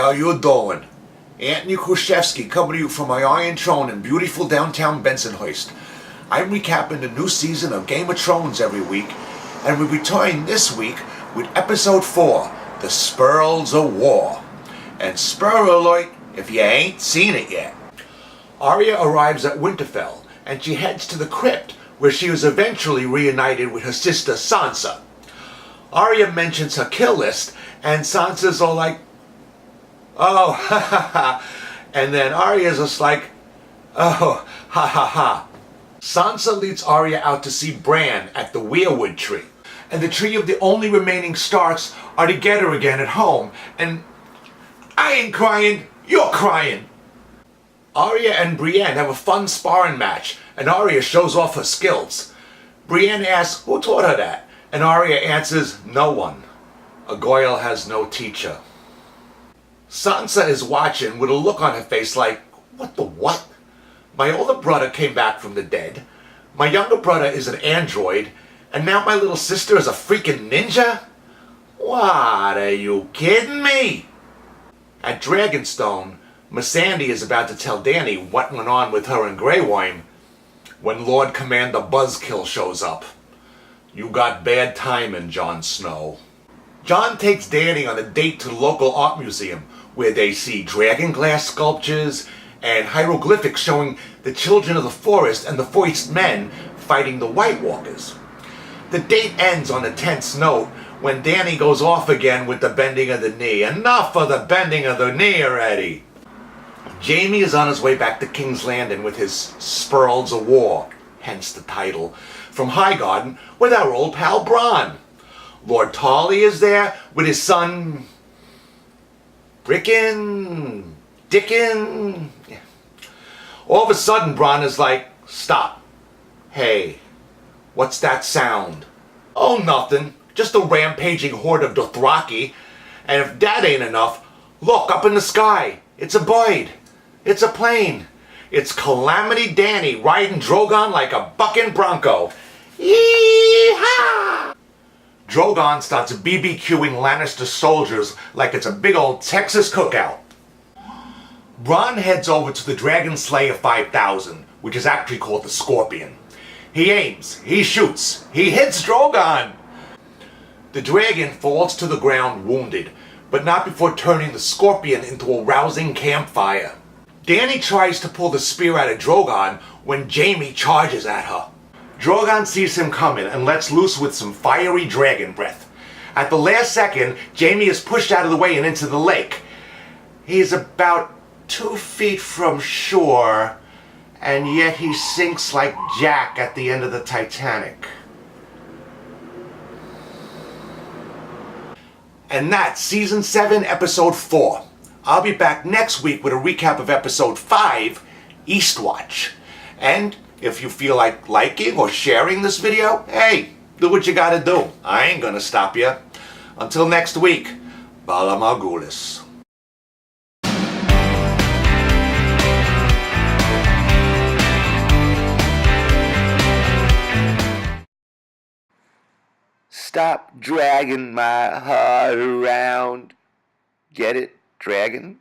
How you doing? Antny Kruschefsky coming to you from my Iron Throne in beautiful downtown Bensonhurst. I'm recapping the new season of Game of Trones every week, and we're returning this week with episode 4, The Spurls of War. And spoiler alert if you ain't seen it yet. Arya arrives at Winterfell, and she heads to the crypt, where she was eventually reunited with her sister Sansa. Arya mentions her kill list, and Sansa's all like, oh, ha ha ha. And then Arya's just like, oh, ha ha ha. Sansa leads Arya out to see Bran at the weirwood tree. And the tree of the only remaining Starks are together again at home. And I ain't crying, you're crying. Arya and Brienne have a fun sparring match, and Arya shows off her skills. Brienne asks who taught her that, and Arya answers, no one. A Goyle has no teacher. Sansa is watching with a look on her face like, what the what? My older brother came back from the dead. My younger brother is an android. And now my little sister is a freaking ninja? What, are you kidding me? At Dragonstone, Missandei is about to tell Dany what went on with her and Grey Worm when Lord Commander Buzzkill shows up. You got bad timing, Jon Snow. Jon takes Dany on a date to the local art museum, where they see dragon glass sculptures and hieroglyphics showing the children of the forest and the First Men fighting the White Walkers. The date ends on a tense note when Dany goes off again with the bending of the knee. Enough of the bending of the knee already! Jaime is on his way back to King's Landing with his Spurls of War, hence the title, from Highgarden with our old pal Bronn. Lord Tarly is there with his son Dickin. Yeah. All of a sudden, Bronn is like, stop. Hey, what's that sound? Oh, nothing. Just a rampaging horde of Dothraki. And if that ain't enough, look up in the sky. It's a bird. It's a plane. It's Calamity Dany riding Drogon like a bucking bronco. Yee-haw! Drogon starts BBQing Lannister soldiers like it's a big old Texas cookout. Bronn heads over to the Dragon Slayer 5000, which is actually called the Scorpion. He aims, he shoots, he hits Drogon! The dragon falls to the ground wounded, but not before turning the Scorpion into a rousing campfire. Dany tries to pull the spear out of Drogon when Jaime charges at her. Drogon sees him coming and lets loose with some fiery dragon breath. At the last second, Jaime is pushed out of the way and into the lake. He's about 2 feet from shore, and yet he sinks like Jack at the end of the Titanic. And that's Season 7, Episode 4. I'll be back next week with a recap of Episode 5, Eastwatch. And if you feel like liking or sharing this video, hey, do what you gotta do. I ain't gonna stop you. Until next week, Bala Margulis. Stop dragging my heart around. Get it? Dragon?